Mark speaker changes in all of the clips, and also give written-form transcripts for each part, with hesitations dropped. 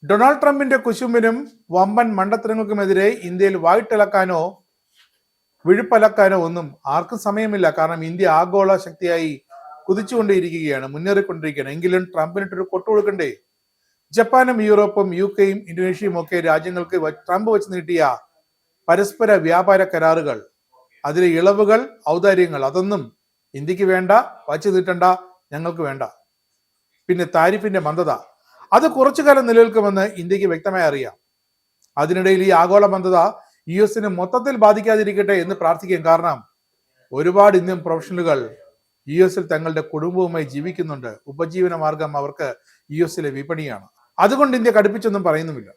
Speaker 1: Donald ട്രംപിന്റെ കുശുമ്പിനും വമ്പൻ മണ്ടത്തരങ്ങൾക്കുമെതിരെ ഇന്ത്യയിൽ വായിട്ടിളക്കാനോ വിഴുപ്പലക്കാനോ ഒന്നും ആർക്കും സമയമില്ല. കാരണം ഇന്ത്യ ആഗോള ശക്തിയായി കുതിച്ചുകൊണ്ടേയിരിക്കുകയാണ്, മുന്നേറിക്കൊണ്ടിരിക്കുകയാണ്. എങ്കിലും ട്രംപിനിട്ടൊരു കൊട്ടു കൊടുക്കണ്ടേ? ജപ്പാനും യൂറോപ്പും UK-യും ഇന്തോനേഷ്യയും ഒക്കെ രാജ്യങ്ങൾക്ക് ട്രംപ് വെച്ച് നീട്ടിയ പരസ്പര വ്യാപാര കരാറുകൾ, അതിലെ ഇളവുകൾ, ഔദാര്യങ്ങൾ, അതൊന്നും ഇന്ത്യക്ക് വേണ്ട, വച്ചു നീട്ടണ്ട, ഞങ്ങൾക്ക് വേണ്ട. പിന്നെ താരിഫിന്റെ മന്ദത, അത് കുറച്ചു കാലം നിലനിൽക്കുമെന്ന് ഇന്ത്യക്ക് വ്യക്തമായി അറിയാം. അതിനിടയിൽ ഈ ആഗോള മന്ദത US-നെ മൊത്തത്തിൽ ബാധിക്കാതിരിക്കട്ടെ എന്ന് പ്രാർത്ഥിക്കും. കാരണം ഒരുപാട് ഇന്ത്യൻ പ്രൊഫഷണലുകൾ US-ൽ തങ്ങളുടെ കുടുംബവുമായി ജീവിക്കുന്നുണ്ട്. ഉപജീവന മാർഗം അവർക്ക് US-ലെ വിപണിയാണ്. അതുകൊണ്ട് ഇന്ത്യ കടുപ്പിച്ചൊന്നും പറയുന്നുമില്ല.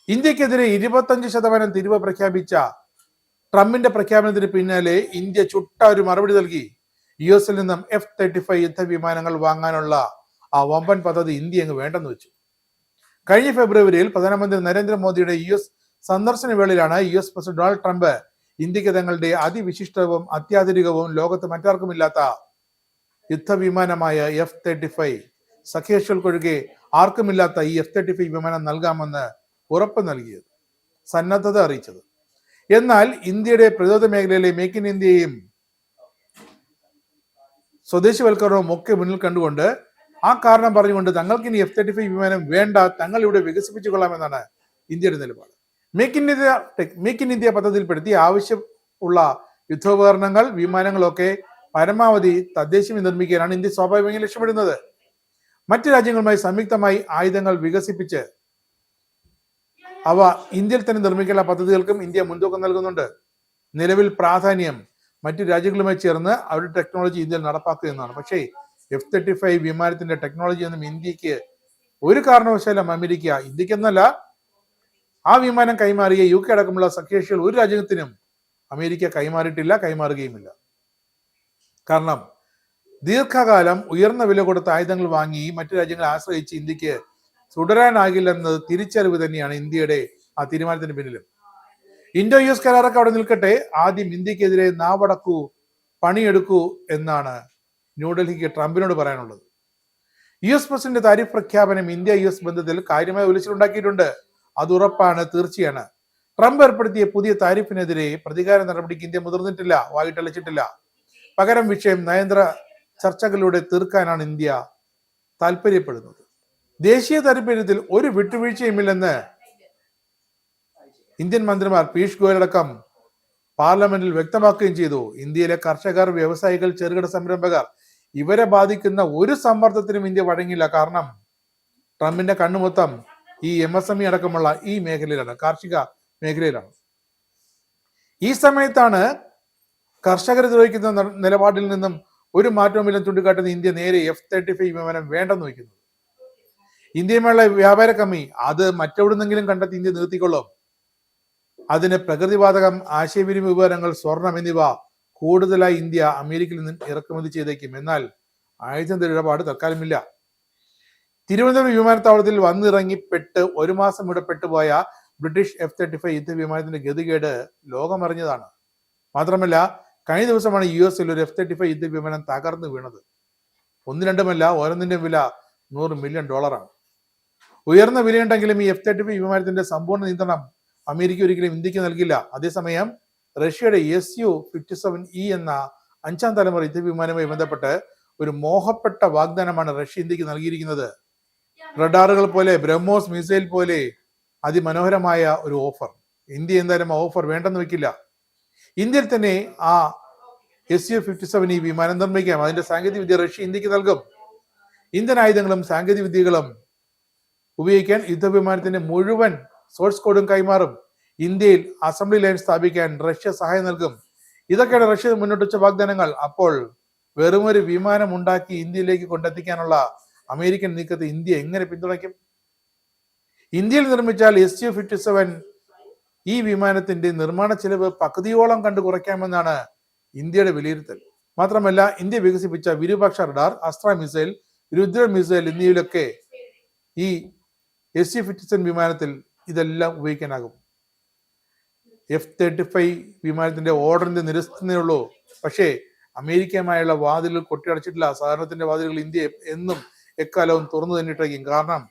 Speaker 1: ഇന്ത്യക്കെതിരെ 25% തിരിവ് പ്രഖ്യാപിച്ച ട്രംപിന്റെ പ്രഖ്യാപനത്തിന് പിന്നാലെ ഇന്ത്യ ചുട്ട ഒരു മറുപടി നൽകി. US-ൽ നിന്നും F-35 യുദ്ധവിമാനങ്ങൾ വാങ്ങാനുള്ള ആ വമ്പൻ പദ്ധതി ഇന്ത്യ അങ്ങ് വേണ്ടെന്ന് വെച്ചു. കഴിഞ്ഞ ഫെബ്രുവരിയിൽ പ്രധാനമന്ത്രി നരേന്ദ്രമോദിയുടെ US സന്ദർശന വേളയിലാണ് US പ്രസിഡന്റ് ഡൊണാൾഡ് ട്രംപ് ഇന്ത്യക്ക് തങ്ങളുടെ അതിവിശിഷ്ടവും അത്യാധുനികവും ലോകത്ത് മറ്റാർക്കുമില്ലാത്ത യുദ്ധവിമാനമായ F-35 സഖ്യകക്ഷികൾക്കൊഴികെ ആർക്കുമില്ലാത്ത ഈ F-35 വിമാനം നൽകാമെന്ന് ഉറപ്പ് നൽകിയത്, സന്നദ്ധത അറിയിച്ചത്. എന്നാൽ ഇന്ത്യയുടെ പ്രതിരോധ മേഖലയിലെ മേക്ക് ഇൻ ഇന്ത്യയും സ്വദേശിവൽക്കരണവും ഒക്കെ മുന്നിൽ കണ്ടുകൊണ്ട്, ആ കാരണം പറഞ്ഞുകൊണ്ട് തങ്ങൾക്ക് ഇനി F-35 വിമാനം വേണ്ട, തങ്ങൾ ഇവിടെ വികസിപ്പിച്ചു കൊള്ളാമെന്നാണ് ഇന്ത്യയുടെ നിലപാട്. മേക്ക് ഇൻ ഇന്ത്യ പദ്ധതിയിൽപ്പെടുത്തി ആവശ്യമുള്ള യുദ്ധോപകരണങ്ങൾ, വിമാനങ്ങളൊക്കെ പരമാവധി തദ്ദേശീയമായി നിർമ്മിക്കാനാണ് ഇന്ത്യ സ്വാഭാവികമായി ലക്ഷ്യമിടുന്നത്. മറ്റു രാജ്യങ്ങളുമായി സംയുക്തമായി ആയുധങ്ങൾ വികസിപ്പിച്ച് അവ ഇന്ത്യയിൽ തന്നെ നിർമ്മിക്കാനുള്ള പദ്ധതികൾക്കും ഇന്ത്യ മുൻതൂക്കം നൽകുന്നുണ്ട്. നിലവിൽ പ്രാധാന്യം മറ്റു രാജ്യങ്ങളുമായി ചേർന്ന് അവരുടെ ടെക്നോളജി ഇന്ത്യയിൽ നടപ്പാക്കുക എന്നാണ്. പക്ഷേ F-35 വിമാനത്തിന്റെ ടെക്നോളജി ഒന്നും ഇന്ത്യക്ക് ഒരു കാരണവശാലും അമേരിക്ക, ഇന്ത്യക്കെന്നല്ല, ആ വിമാനം കൈമാറിയ UK അടക്കമുള്ള സഖ്യകക്ഷികൾ ഒരു രാജ്യത്തിനും അമേരിക്ക കൈമാറിയിട്ടില്ല, കൈമാറുകയുമില്ല. കാരണം ദീർഘകാലം ഉയർന്ന വില കൊടുത്ത ആയുധങ്ങൾ വാങ്ങി മറ്റു രാജ്യങ്ങളെ ആശ്രയിച്ച് ഇന്ത്യക്ക് തുടരാനാകില്ലെന്നത് തിരിച്ചറിവ് തന്നെയാണ് ഇന്ത്യയുടെ ആ തീരുമാനത്തിന് പിന്നിലും. ഇന്തോ US കരാറൊക്കെ അവിടെ നിൽക്കട്ടെ, ആദ്യം ഇന്ത്യക്കെതിരെ നാവടക്കൂ, പണിയെടുക്കൂ എന്നാണ് ന്യൂഡൽഹിക്ക് ട്രംപിനോട് പറയാനുള്ളത്. US പ്രസിഡന്റ് താരിഫ് പ്രഖ്യാപനം ഇന്ത്യ US ബന്ധത്തിൽ കാര്യമായ ഉലച്ചിലുണ്ടാക്കിയിട്ടുണ്ട്. അത് ഉറപ്പാണ്, തീർച്ചയാണ്. ട്രംപ് ഏർപ്പെടുത്തിയ പുതിയ താരിഫിനെതിരെ പ്രതികാര നടപടിക്ക് ഇന്ത്യ മുതിർന്നിട്ടില്ല, വായിട്ടളിച്ചിട്ടില്ല. പകരം വിഷയം നയതന്ത്ര ചർച്ചകളിലൂടെ തീർക്കാനാണ് ഇന്ത്യ താല്പര്യപ്പെടുന്നത്. ദേശീയ താൽപര്യത്തിൽ ഒരു വിട്ടുവീഴ്ചയുമില്ലെന്ന് ഇന്ത്യൻ മന്ത്രിമാർ പീയൂഷ് ഗോയൽ അടക്കം പാർലമെന്റിൽ വ്യക്തമാക്കുകയും ചെയ്തു. ഇന്ത്യയിലെ കർഷകർ, വ്യവസായികൾ, ചെറുകിട സംരംഭകർ, ഇവരെ ബാധിക്കുന്ന ഒരു സമ്മർദ്ദത്തിനും ഇന്ത്യ വഴങ്ങില്ല. കാരണം ട്രംപിന്റെ കണ്ണുമൊത്തം ഈ MSME അടക്കമുള്ള ഈ മേഖലയിലാണ്, കാർഷിക മേഖലയിലാണ്. ഈ സമയത്താണ് കർഷകരെ ദ്രോഹിക്കുന്ന നിലപാടിൽ നിന്നും ഒരു മാറ്റവുമില്ലെന്ന് ചൂണ്ടിക്കാട്ടുന്ന ഇന്ത്യ നേരെ F-35 വിമാനം വേണ്ടെന്ന് വയ്ക്കുന്നത്. ഇന്ത്യയുമായുള്ള വ്യാപാര കമ്മി അത് മറ്റെവിടുന്നെങ്കിലും കണ്ടെത്തി ഇന്ത്യ നിർത്തിക്കൊള്ളും. അതിന് പ്രകൃതിവാതകം, ആശയവിനിമയ ഉപകരണങ്ങൾ, സ്വർണം എന്നിവ കൂടുതലായി ഇന്ത്യ അമേരിക്കയിൽ നിന്നും ഇറക്കുമതി ചെയ്തേക്കും. എന്നാൽ ആയുധ ഇടപാട് തൽക്കാലമില്ല. തിരുവനന്തപുരം വിമാനത്താവളത്തിൽ വന്നിറങ്ങി ഒരു മാസം ഇവിടെ പെട്ടുപോയ ബ്രിട്ടീഷ് F-35 യുദ്ധവിമാനത്തിന്റെ ഗതികേട് ലോകമറിഞ്ഞതാണ്. മാത്രമല്ല, കഴിഞ്ഞ ദിവസമാണ് US-ൽ ഒരു F-35 യുദ്ധവിമാനം തകർന്നു വീണത്. ഒന്നും രണ്ടുമല്ല, ഓരോന്നിന്റെ വില $100 മില്യൺ. ഉയർന്ന വിലയുണ്ടെങ്കിലും ഈ F-35 വിമാനത്തിന്റെ സമ്പൂർണ്ണ നിയന്ത്രണം അമേരിക്ക ഒരിക്കലും ഇന്ത്യക്ക് നൽകില്ല. അതേസമയം റഷ്യയുടെ Su-57E എന്ന 5ാം തലമുറ യുദ്ധവിമാനവുമായി ബന്ധപ്പെട്ട് ഒരു മോഹപ്പെട്ട വാഗ്ദാനമാണ് റഷ്യ ഇന്ത്യക്ക് നൽകിയിരിക്കുന്നത്. റഡാറുകൾ പോലെ, ബ്രഹ്മോസ് മിസൈൽ പോലെ അതിമനോഹരമായ ഒരു ഓഫർ. ഇന്ത്യ എന്തായാലും ആ ഓഫർ വേണ്ടെന്ന് വെക്കില്ല. ഇന്ത്യയിൽ തന്നെ ആ Su-57E വിമാനം നിർമ്മിക്കാം. അതിന്റെ സാങ്കേതിക വിദ്യ റഷ്യ ഇന്ത്യക്ക് നൽകും. ഇന്ത്യൻ ആയുധങ്ങളും സാങ്കേതിക വിദ്യകളും ഉപയോഗിക്കാൻ യുദ്ധവിമാനത്തിന്റെ മുഴുവൻ സോഴ്സ് കോഡും കൈമാറും. ഇന്ത്യയിൽ അസംബ്ലി ലൈൻ സ്ഥാപിക്കാൻ റഷ്യ സഹായം നൽകും. ഇതൊക്കെയാണ് റഷ്യ മുന്നോട്ട് വെച്ച വാഗ്ദാനങ്ങൾ. അപ്പോൾ വെറുമൊരു വിമാനം ഉണ്ടാക്കി ഇന്ത്യയിലേക്ക് കൊണ്ടെത്തിക്കാനുള്ള അമേരിക്കൻ നീക്കത്തെ ഇന്ത്യ എങ്ങനെ പിന്തുണയ്ക്കും? ഇന്ത്യയിൽ നിർമ്മിച്ചാൽ Su-57 ഈ വിമാനത്തിന്റെ നിർമ്മാണ ചെലവ് പകുതിയോളം കണ്ടു കുറയ്ക്കാമെന്നാണ് ഇന്ത്യയുടെ വിലയിരുത്തൽ. മാത്രമല്ല, ഇന്ത്യ വികസിപ്പിച്ച വിരൂപാക്ഷ റഡാർ, അസ്ത്ര മിസൈൽ, രുദ്ര മിസൈൽ എന്നിവയിലൊക്കെ ഈ Su-57 വിമാനത്തിൽ ഇതെല്ലാം ഉപയോഗിക്കാനാകും. F-35 വിമാനത്തിന്റെ ഓർഡറിന്റെ നിരസനേ ഉള്ളൂ. പക്ഷേ അമേരിക്കയുമായുള്ള വാതിലുകൾ കൊട്ടിയടച്ചിട്ടില്ല. സഹകരണത്തിന്റെ വാതിലുകൾ ഇന്ത്യ എന്നും എക്കാലവും തുറന്നു തന്നിട്ടേക്കും. കാരണം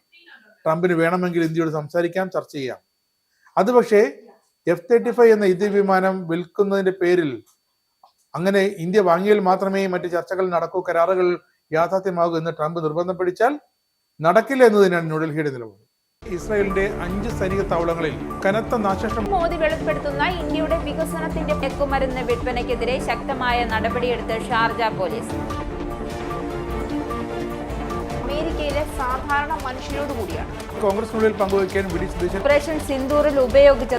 Speaker 1: ട്രംപിന് വേണമെങ്കിൽ ഇന്ത്യയോട് സംസാരിക്കാം, ചർച്ച ചെയ്യാം. അത് പക്ഷേ F-35 എന്ന യുദ്ധവിമാനം വിൽക്കുന്നതിന്റെ പേരിൽ അങ്ങനെ ഇന്ത്യ വാങ്ങിയാൽ മാത്രമേ മറ്റ് ചർച്ചകൾ നടക്കൂ, കരാറുകൾ യാഥാർത്ഥ്യമാകൂ എന്ന് ട്രംപ് നിർബന്ധം പിടിച്ചാൽ നടക്കില്ല എന്ന് തന്നെയാണ് ന്യൂഡൽഹിയുടെ നിലപാട്. ഇസ്രായേലിന്റെ 5 സൈനിക താവളങ്ങളിൽ കനത്ത നാശനഷ്ടം.
Speaker 2: മോദി വെളിപ്പെടുത്തുന്ന ഇന്ത്യയുടെ വികസനത്തിന്റെ മയക്കുമരുന്ന് വിൽപ്പനയ്ക്കെതിരെ ശക്തമായ നടപടിയെടുത്ത് ഷാർജ പോലീസ്. അമേരിക്കയിലെ സാധാരണ മനുഷ്യരോട് കൂടിയാണ്
Speaker 1: കോൺഗ്രസിനുള്ളിൽ പങ്കുവയ്ക്കാൻ വി ഡി സതീശൻ
Speaker 2: ഓപ്പറേഷൻ സിന്ദൂറിൽ ഉപയോഗിച്ച